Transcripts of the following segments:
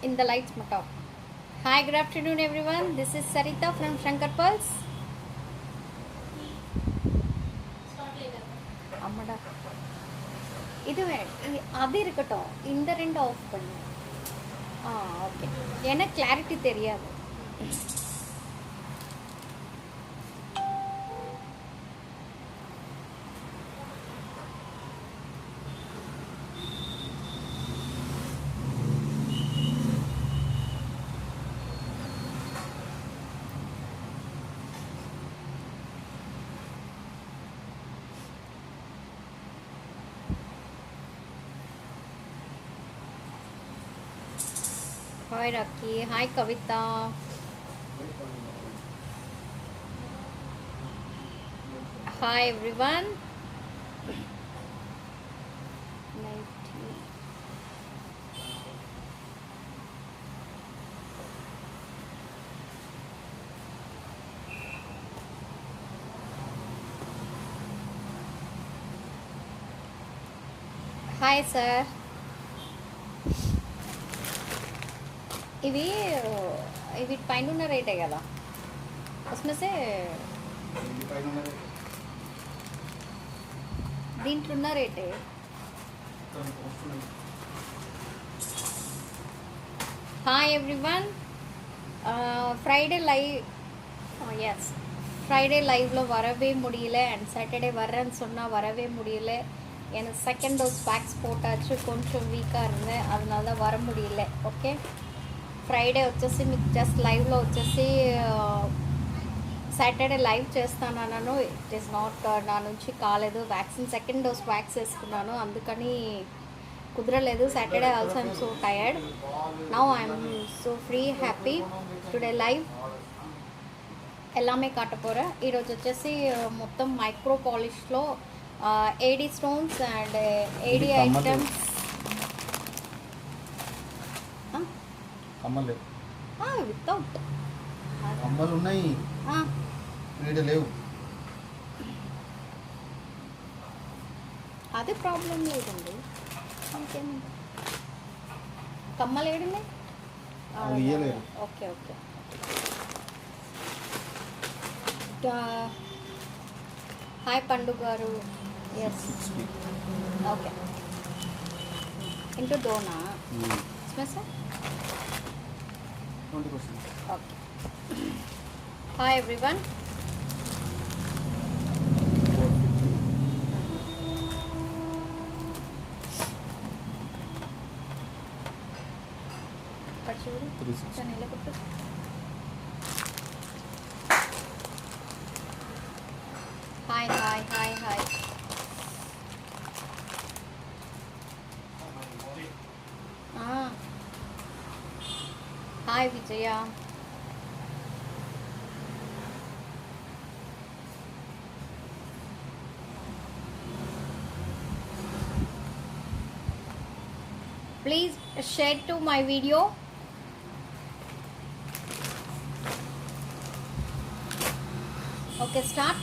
in the lights matter. Hi, good afternoon everyone. This is Sarita from Shankar Pulse. அம்மடா இது அது இருக்கட்டும், இந்த ரெண்டு ஆஃப் பண்ணு. ஓகே, எனக்கு கிளாரிட்டி தெரியாது. Hi Rocky, hi Kavita. Hi everyone. Hi sir. ఇవి ఇవి పైన ఉన్న రేటే కదా, उसमें से దీంట్లో ఉన్న రేటే. Hi everyone, Friday live, yes Friday லைவில் வரவே முடியல. அண்ட் சாட்டர்டே வர்றேன்னு சொன்னால் வரவே முடியல. எனக்கு செகண்ட் டோஸ் வேக்ஸ் போட்டாச்சு, கொஞ்சம் వీక్గా இருந்தேன், அதனால தான் வர முடியல. ఓకే, ఫ్రైడే వచ్చేసి మీకు జస్ట్ లైవ్లో వచ్చేసి సాటర్డే లైవ్ చేస్తానన్నాను. ఇట్ ఈస్ నాట్ నా నుంచి కాలేదు. వ్యాక్సిన్ సెకండ్ డోస్ వ్యాక్స్ వేసుకున్నాను, అందుకని కుదరలేదు. Saturday also I'm so tired. Now I'm so free happy. Today live எல்லாமே காட்ட போகிறேன். ఈరోజు వచ్చేసి మొత్తం మైక్రో పాలిష్లో AD stones and AD items. కమ్మలు వితౌట్ కమ్మలు ఉన్నాయి, లేవు. అదే ప్రాబ్లం లేదండి, ఇంకేమి కమ్మలు ఏడున్నాయి. Okay okay. హాయ్ పండు గారు. Yes okay. ఇంటూ డోనా sir. Okay. Hi everyone. Hi, hi, hi, hi. Hi Vijaya. Please share to my video. Okay, start.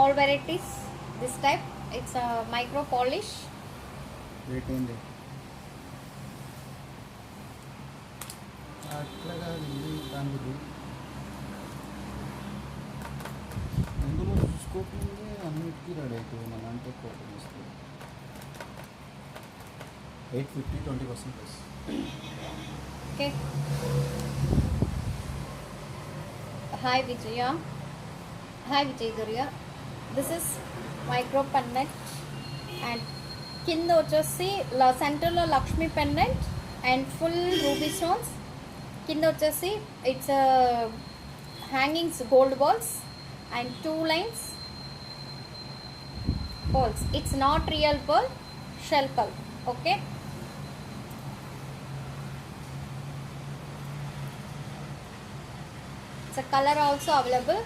All varieties this type. It's a micro polish. అందులో చూసుకోకముందే అన్నిటికీ ready అవుతుంది. మన అంటే కోపం వస్తుంది. 850 20% plus. Okay. Hi Vijaya. Hi Vijay Durya. This is micro pendant and కింద వచ్చేసి సెంటర్లో Lakshmi pendant and full ruby stones. కింద వచ్చేసి it's hangings gold balls and 2 lines balls. It's not real pearl, shell pearl. Okay. It's a color also available.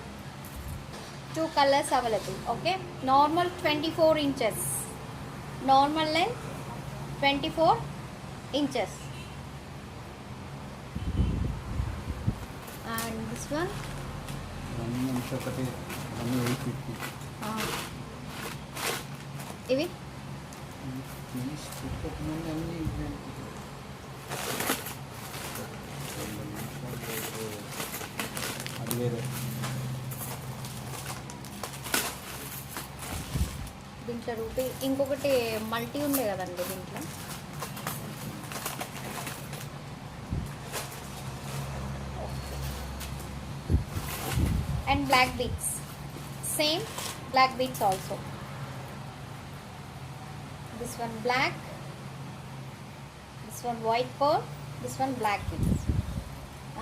2 colors available. Okay. Normal 24 inches. Normal length 24 inches. And this one, ఇవన్నీ అంతా ఒకటి అన్నీ 850. ఇవి piece ముందు అన్నీ అది వేరే. దీంట్లో రూపీ, ఇంకొకటి మల్టీ ఉంది కదండి దీంట్లో. And black beads, same black beads also. This one black, this one white pearl, this one black beads,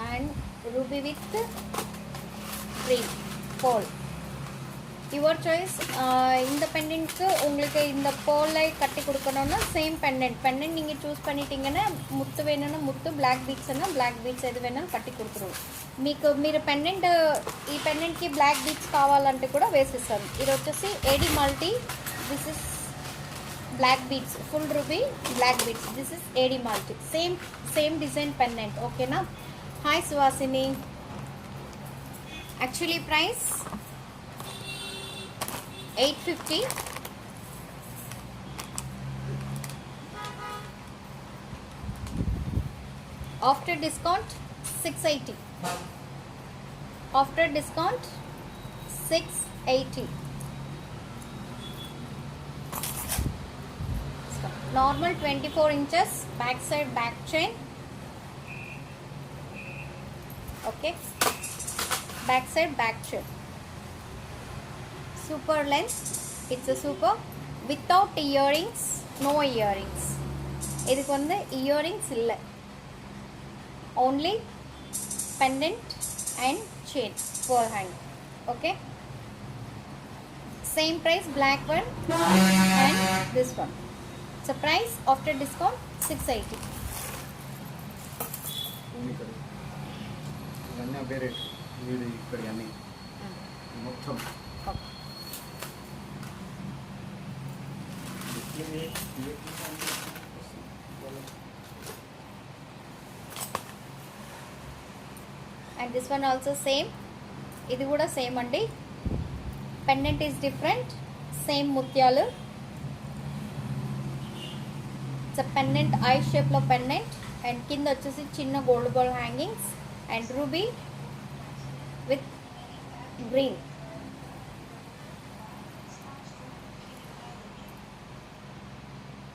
and ruby with green pearl. Your choice. இந்த பெண்டன்ட்க்கு உங்களுக்கு இந்த pearl-ஐ கட்டி கொடுக்கணும்னா சேம் பெண்டன்ட் நீங்கள் சூஸ் பண்ணிட்டீங்கன்னா முத்து வேணும்னா முத்து, பிளாக் பீட்ஸ்னா பிளாக் బీట్స్ ఎది వేణాலும் కట్టి కుడుతురు. మీకు మీరు పెండెంట్ ఈ పెండెంట్కి బ్లాక్ బీట్స్ కావాలంటే కూడా వేసిస్తాను. ఇది వచ్చేసి AD multi. This is black beads, full ruby black beads. This is AD multi, same design pendant. Okay na. Hi Suhasini. Actually price 850. After discount 680. After discount 680. Normal 24 inches back side back chain. Okay, back side back chain, super length. It's a super without earrings, no earrings. இதுக்கு வந்து earrings இல்லை, only pendant and chain for hang. Okay, same price, black one and this one. So price after discount 680. ఇవన్నీ అవే rate. వీడు ఇక్కడ అన్నీ మొత్తం and this one also same. ఇది కూడా సేమ్ అండి. pendant is different, same ముత్యాలు. It's a pendant, eye shape లో pendant, and కింద వచ్చేసి చిన్న gold ball hangings and ruby with green.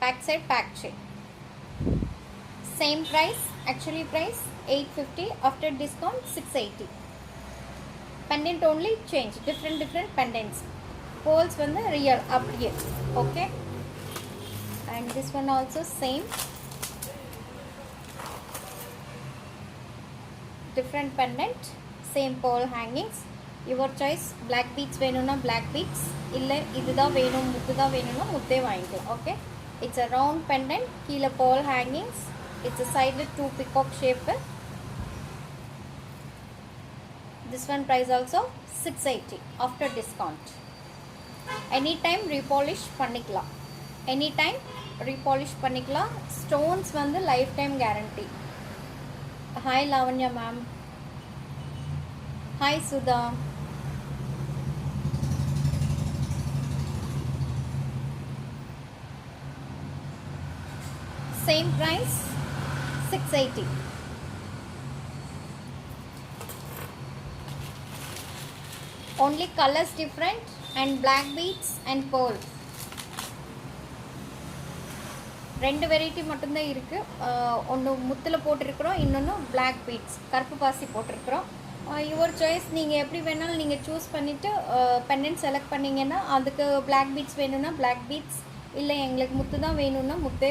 Back side back chain, same price. Actually price 850, after discount 680. Pendant only change, different pendants. Pearls வந்து real அப்படியே. Okay, and this one also same, different pendant, same pearl hangings. Your choice. Black beads வேணும்னா black beads, இல்லை இதுதான் வேணும் முத்து தான் வேணும்னா முத்தே வாங்கிக்கலாம். Okay, it's a round pendant, கீழே pearl hangings. It's a side with 2 peacock shape. This one price also 680 after discount. Anytime repolish பண்ணிக்கலாம், anytime repolish பண்ணிக்கலாம். Stones வந்து lifetime guarantee. Hi Lavanya ma'am. Hi Sudha. Same price 680. Only colors different and black beads and pearls. ரெண்டு variety மட்டும்தான் இருக்குது. ஒன்று முத்தில் போட்டிருக்கிறோம், இன்னொன்று black beads கருப்பு பாசி போட்டிருக்கிறோம். Your choice. நீங்கள் எப்படி வேணாலும் நீங்கள் சூஸ் பண்ணிவிட்டு பெண்டன்ட் செலக்ட் பண்ணிங்கன்னா அதுக்கு பிளாக் பீட்ஸ் வேணும்னா பிளாக் பீட்ஸ், இல்லை எங்களுக்கு முத்து தான் வேணும்னா முத்தே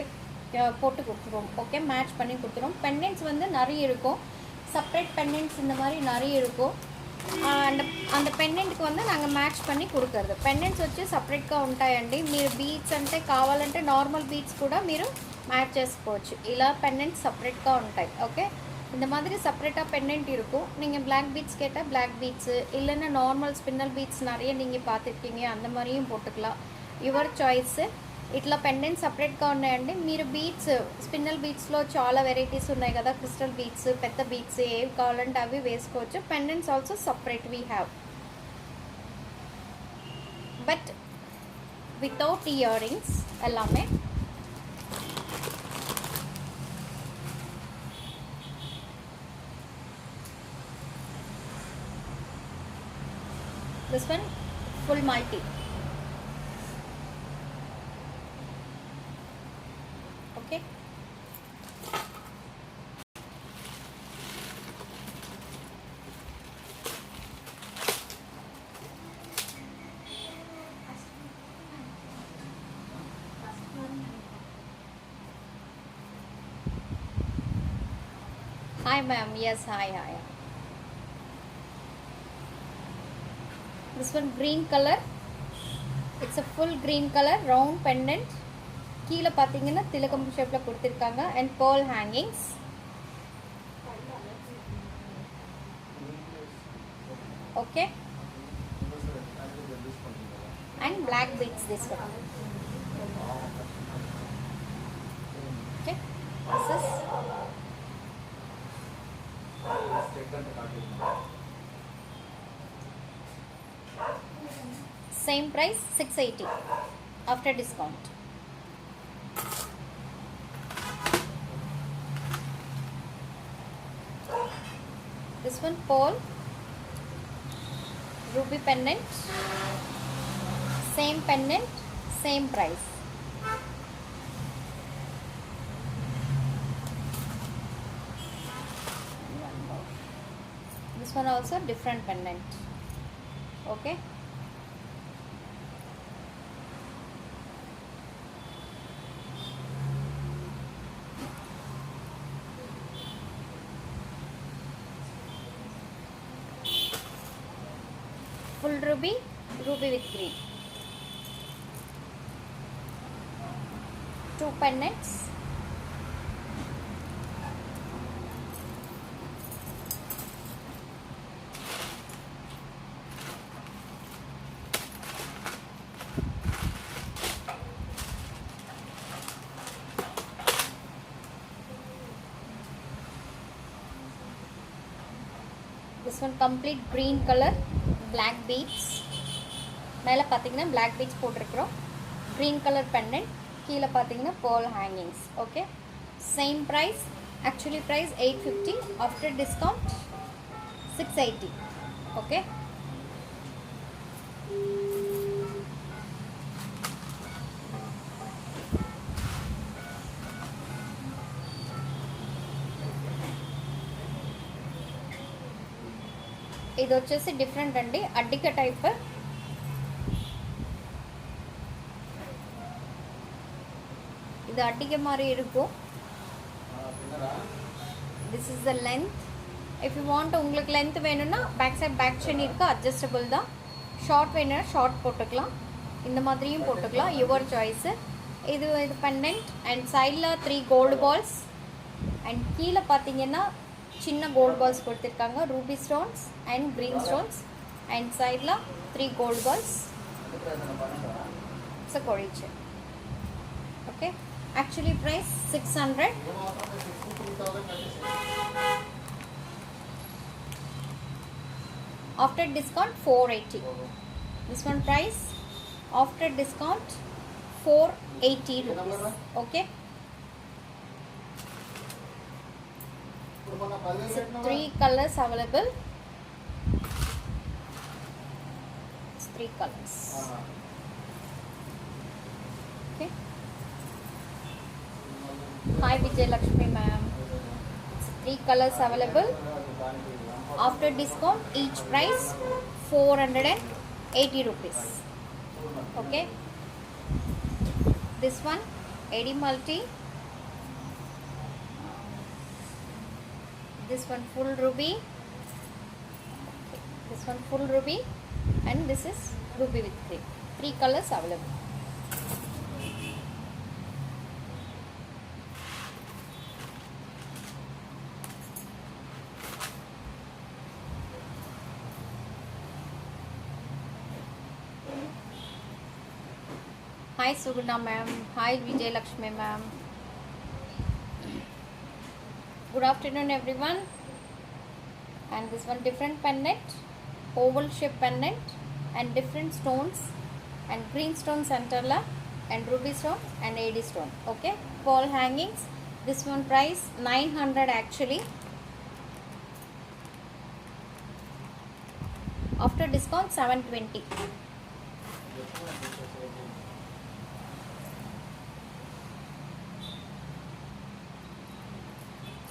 போட்டு கொடுத்துருவோம். ஓகே, மேட்ச் பண்ணி கொடுத்துருவோம். பெண்டன்ட்ஸ் வந்து நிறைய இருக்கும், செப்பரேட் பெண்டன்ட்ஸ் இந்த மாதிரி நிறைய இருக்கும். அந்த పెండెంట్కి வந்து నాங்கள் మ్యాచ్ பண்ணி కుడుకరదు. పెండెంట్స్ వచ్చి సపరేట్గా ఉంటాయండి. మీరు బీట్స్ అంటే కావాలంటే నార్మల్ బీట్స్ కూడా మీరు మ్యాచ్ చేసుకోవచ్చు. ఇలా పెండెంట్స్ సపరేట్గా ఉంటాయి. ఓకే, இந்த மாதிரி செப்பரேட்டாக பெண்டென்ட் இருக்கும். நீங்கள் பிளாக் பீட்ஸ் கேட்டால் பிளாக் பீட்ஸு, இல்லைன்னா நார்மல் ஸ்பின்னல் பீட்ஸ் நிறைய நீங்கள் பார்த்துருக்கீங்க, அந்த மாதிரியும் போட்டுக்கலாம். Your choice. ఇట్లా పెండెంట్ సపరేట్గా ఉన్నాయండి. మీరు బీట్స్ స్పిన్నల్ బీట్స్లో చాలా వెరైటీస్ ఉన్నాయి కదా, క్రిస్టల్ బీట్స్, పెద్ద బీట్స్, ఏవి కావాలంటే అవి వేసుకోవచ్చు. Pendants also separate we have, but without ear rings எல்லாமே. This one full multi. Okay. Hi ma'am, yes, hi. This one green color, it's a full green color round pendant. கீழே பார்த்தீங்கன்னா திலகம் ஷேப்பில் கொடுத்துருக்காங்க and pearl hangings. Okay, and black beads this one. Okay, this is same price 680 after discount. This one pearl ruby pendant, same pendant, same price. This one also different pendant. Okay, full ruby with green, 2 pendants. This one complete green color, black beads. மேலே பார்த்தீங்கன்னா black beads போட்டிருக்கிறோம். green color pendant, கீழே பார்த்தீங்கன்னா pearl hangings. Okay, same price, actually price 850, after discount 680. Okay, ఇది వచ్చేసి different అండి, అడ్డిక type. இது அட்டிக்க மாதிரி இருக்கும். This is the length. If you want உங்களுக்கு லென்த் வேணும்னா பேக் சைட் பேக் செயின் இருக்கு, அட்ஜஸ்டபிள் தான். ஷார்ட் வேணும்னா ஷார்ட் போட்டுக்கலாம், இந்த மாதிரியும் போட்டுக்கலாம், யுவர் சாய்ஸு. இது பெண்டன்ட் அண்ட் சைடில் 3 கோல்டு பால்ஸ் அண்ட் கீழே பார்த்தீங்கன்னா சின்ன கோல்டு பால்ஸ் கொடுத்துருக்காங்க, ruby stones and green stones and சைடில் 3 கோல்டு பால்ஸ். இட்ஸ் கொழிச்சு. Okay, actually price 600. After discount 480. This one price after discount 480 rupees. Okay, so 3 colors available. It's 3 colors. Okay. Hi Vijay Lakshmi ma'am. It's 3 colors available. After discount each price 480 rupees. Okay. This one AD multi. This one full ruby. Okay. This one full ruby and this is ruby with green. 3 colors available. Hi Suguna ma'am. Hi Vijay Lakshmi ma'am. Good afternoon everyone. And this one different pendant, oval shape pendant, and different stones, and green stone centerla, and ruby stone and AD stone. Okay, pearl hangings. This one price 900 actually. After discount 720.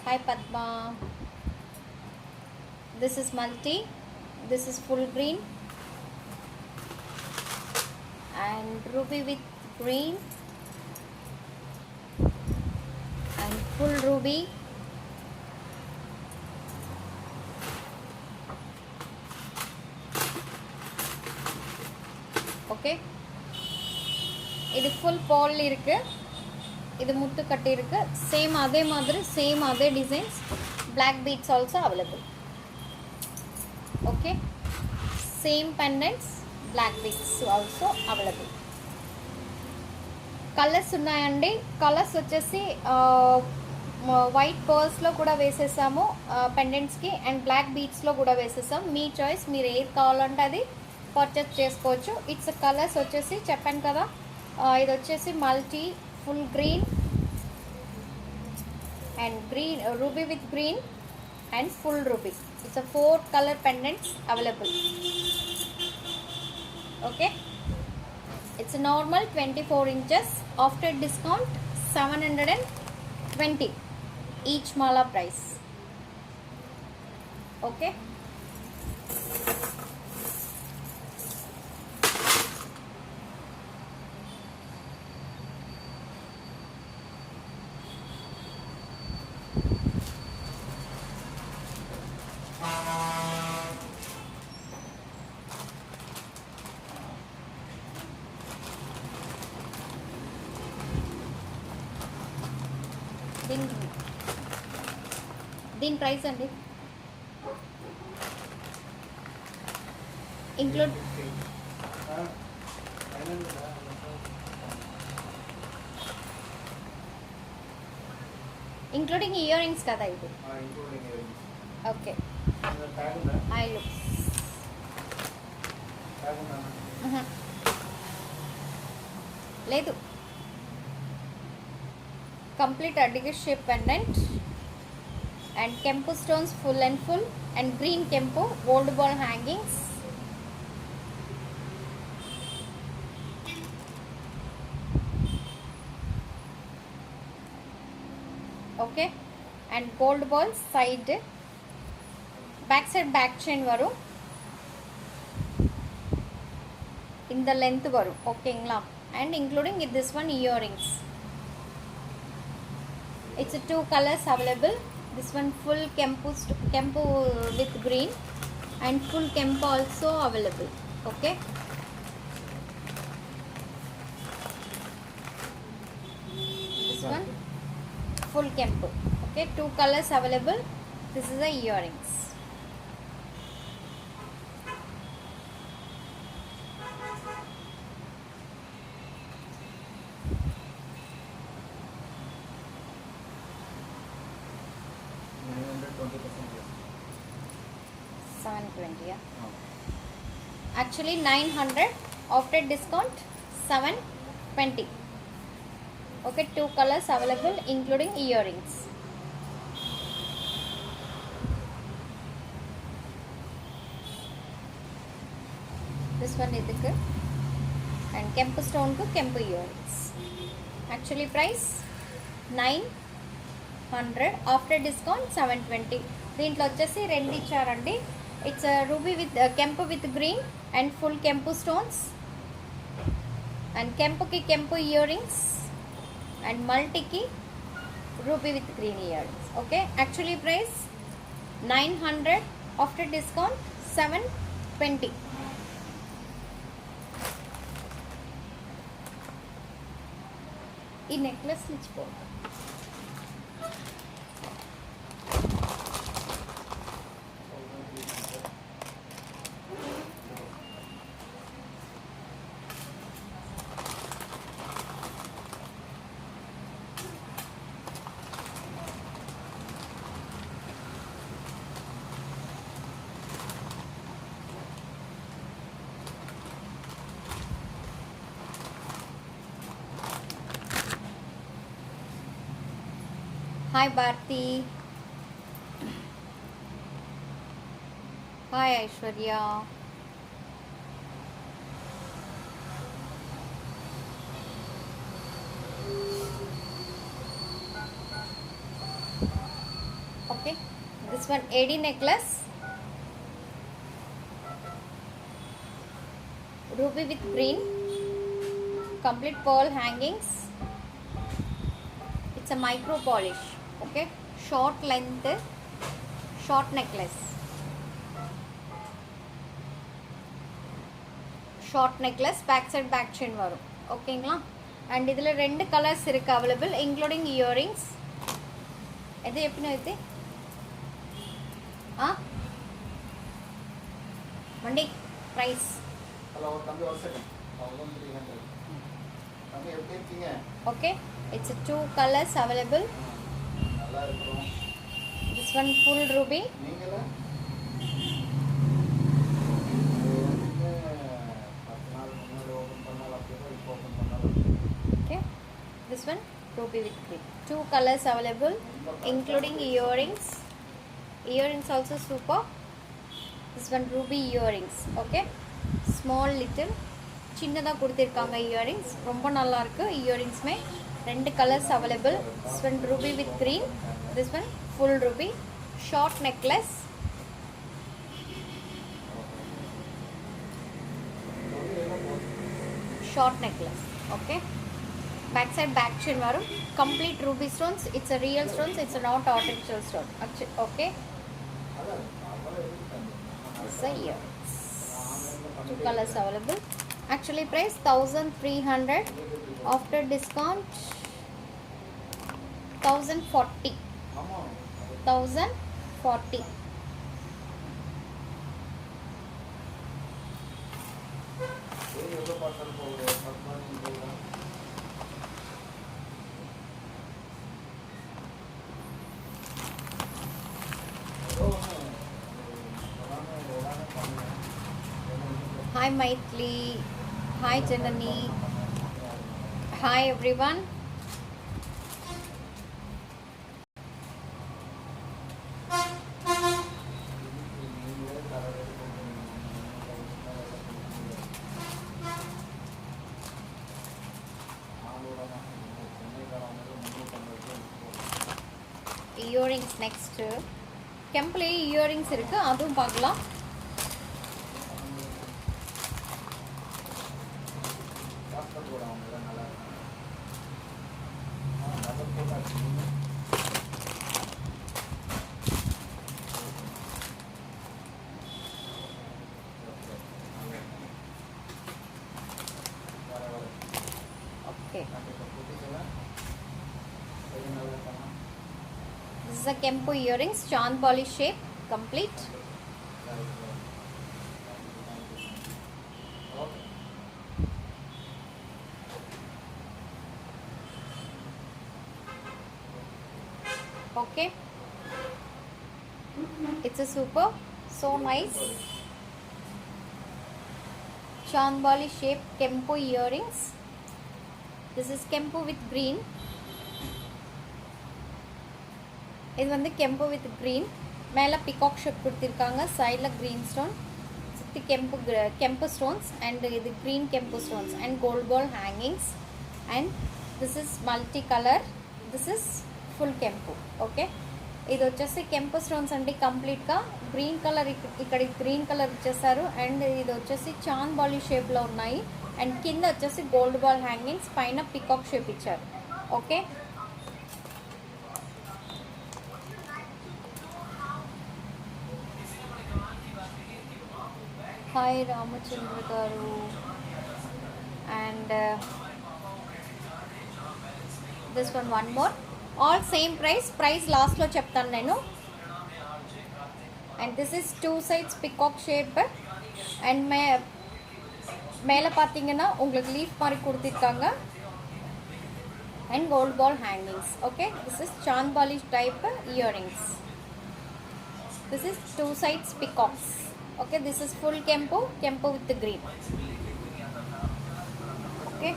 Hi Padma. This is multi. This is full green and ruby with green and full ruby. Okay, இது full pearl இருக்கு, இது முத்து கட்டி இருக்கு. Same அதே மாதிரி same அதே designs. Black beads also available. Okay, same pendants, black beads also available. Colours ఉన్నాయండి. Colours వచ్చేసి వైట్ పర్ల్స్లో కూడా వేసేసాము పెండెంట్స్కి, అండ్ బ్లాక్ బీడ్స్లో కూడా వేసేసాం. మీ చాయిస్, మీరు ఏది కావాలంటే అది పర్చేస్ చేసుకోవచ్చు. ఇట్స్ కలర్స్ వచ్చేసి చెప్పాను కదా, ఇది వచ్చేసి multi, full green and green, ruby with green and full ruby. It's 4 colour pendants available. Okay, it's normal 24 inches. After discount 720 each mala price. Okay, దీని ప్రైస్ అండి ఇంక్లూడ్ ఇంక్లూడింగ్ ఇయర్ రింగ్స్ కదా ఇది. Okay, I look లేదు. Complete Adiga shape pendant and Kempu stones full and full, and green Kempu gold ball hangings. Okay, and gold ball side, back side back chain varu in the length varu. Okay ingla, and including this one earrings. It's 2 colors available. This one full Kempu with green and full Kempu also available. Okay, this one full Kempu. Okay, 2 colors available. This is the earrings. Actually 900, after discount 720. Okay, 2 colors available including earrings. This one idukku, and Kempu stone ku Kempu earrings. Actually price 900, after discount 720. దీంట్లో వచ్చేసి రెండు ఇచ్చారండి. It's ruby with కెంపు with green and full కెంపు stones, and కెంపుకి కెంపు earrings, and మల్టీకి ruby with green earrings. Okay, actually price 900, after discount 720. ఈ నెక్లెస్ ఇచ్చిపో. Hi Bharti. Hi Aishwarya. Okay, this one AD necklace, ruby with green, complete pearl hangings. It's a micro polish. Okay, short length, short necklace. Short necklace back side back chain வரும். ஓகேங்களா? And இதில் 2 colours இருக்குது available, including earrings. எது எப்படின்னு இது வண்டி price. Hello தம்பி, ஒரு செகண்ட். 1300. தம்பி எப்படி இருக்கீங்க? Okay, it's 2 colours available. நல்லா இருக்கிறோம். This one full Ruby. நீங்களா? Okay, this one ruby with green. 2 colors available, including earrings. Earrings also super. This one ruby earrings. Okay, small little சின்னதாக கொடுத்துருக்காங்க இயரிங்ஸ். ரொம்ப நல்லா இருக்கு. இயரிங்ஸ்மே 2 colours available. this one ruby with green, this one full ruby. short necklace. short necklace. Okay, back side back chain varum, complete ruby stones. It's a real stones, it's a not artificial stone. Okay, this is here. 2 colors available. Actually price 1300, after discount 1040. 1040. Hi Maitli, hi Janani, hi everyone. Earrings next. கெம்பில் earrings இருக்குது, அதுவும் பார்க்கலாம். Okay. This is a Kempu earrings, Chand Bali shape, complete. Okay, it's a super, so nice. Chand Bali shape Kempu earrings. This is Kempu with green. இது வந்து கெம்பு with green, மேலே peacock shape கொடுத்துருக்காங்க, சைடில் green stone, சுற்றி கெம்பு stones and இது green கெம்பு stones and gold ball hangings. And this is multi colour, this is full కెంపు. ఓకే, ఇది వచ్చేసి కెంపు స్టోన్స్ అంటే కంప్లీట్గా గ్రీన్ కలర్, ఇక్కడ గ్రీన్ కలర్ ఇచ్చేసారు. అండ్ ఇది వచ్చేసి చాంద్ బాలీ షేప్లో ఉన్నాయి. అండ్ కింద వచ్చేసి గోల్డ్ బాల్ హ్యాంగింగ్స్, పైన పికాక్ షేప్ ఇచ్చారు. Okay, hi Ramachandra garu. And this one more, all same price లాస్ట్లో చెప్తాను నేను. And this is 2 sides peacock shape. And மேலே பார்த்தீங்கன்னா உங்களுக்கு லீஃப் மாதிரி கொடுத்துருக்காங்க. And gold ball hangings. Okay, this is chandbali type earrings. This is 2 sides peacocks. Okay, this is full kempu with the green. Okay,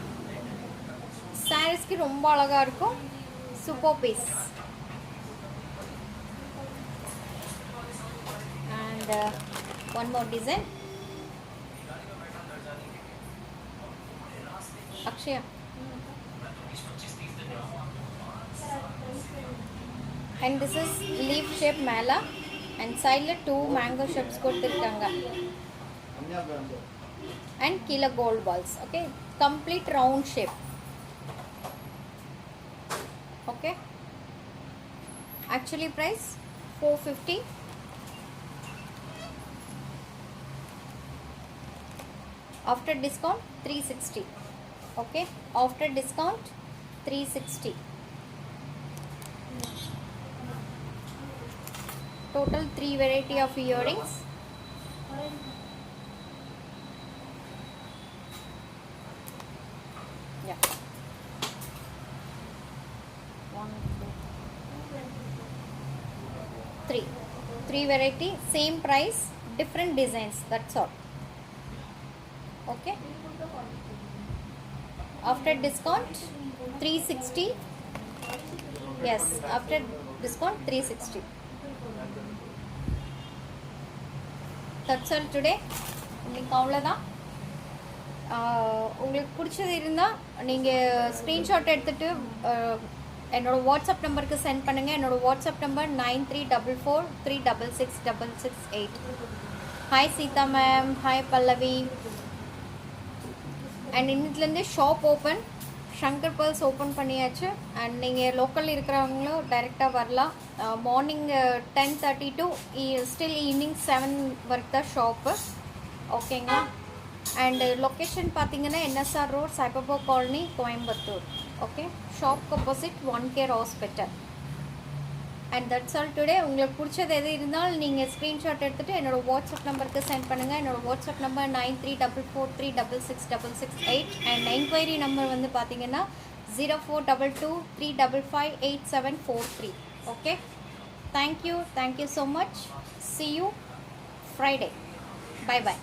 sarees ki romba alaga irukum, super piece. one more design. Akshaya. And this is leaf shape mala and side la 2 mango shapes koduthirukanga and kila gold balls. Okay, complete round shape. Okay, actually price 450. After discount 360. Okay, after discount 360. Total 3 variety of earrings. Yeah. 1, 2, 3 variety, same price, different designs, that's all. Okay, after discount 360. Yes, after discount 360. That's all today. இன்னைக்கு அவ்வளோதான். உங்களுக்கு பிடிச்சது இருந்தால் நீங்கள் screenshot எடுத்துகிட்டு என்னோடய WhatsApp நம்பருக்கு send பண்ணுங்கள். என்னோடய WhatsApp number 9344366668. Hi Seetha ma'am, hi Pallavi. And இன்னிலேருந்து shop open, Shankar pearls open பண்ணியாச்சு. அண்ட் நீங்கள் லோக்கல் இருக்கிறவங்களும் டைரெக்டாக வரலாம். மார்னிங் 10:30 to ஸ்டில் ஈவினிங் 7 வரைக்கும் தான் ஷாப்பு. ஓகேங்களா? அண்டு லொக்கேஷன் பார்த்தீங்கன்னா NSR road, Saibaba colony, Coimbatore. Okay, ஷாப்க்கு opposite one care hospital. And that's all today. உங்களுக்கு பிடிச்சது எது இருந்தாலும் நீங்கள் ஸ்க்ரீன்ஷாட் எடுத்துகிட்டு என்னோடய வாட்ஸ்அப் நம்பருக்கு சென்ட் பண்ணுங்கள். என்னோடய WhatsApp number 9344366668. And enquiry number வந்து பார்த்தீங்கன்னா 0422355873. Okay, thank you so much. See you Friday. Bye bye.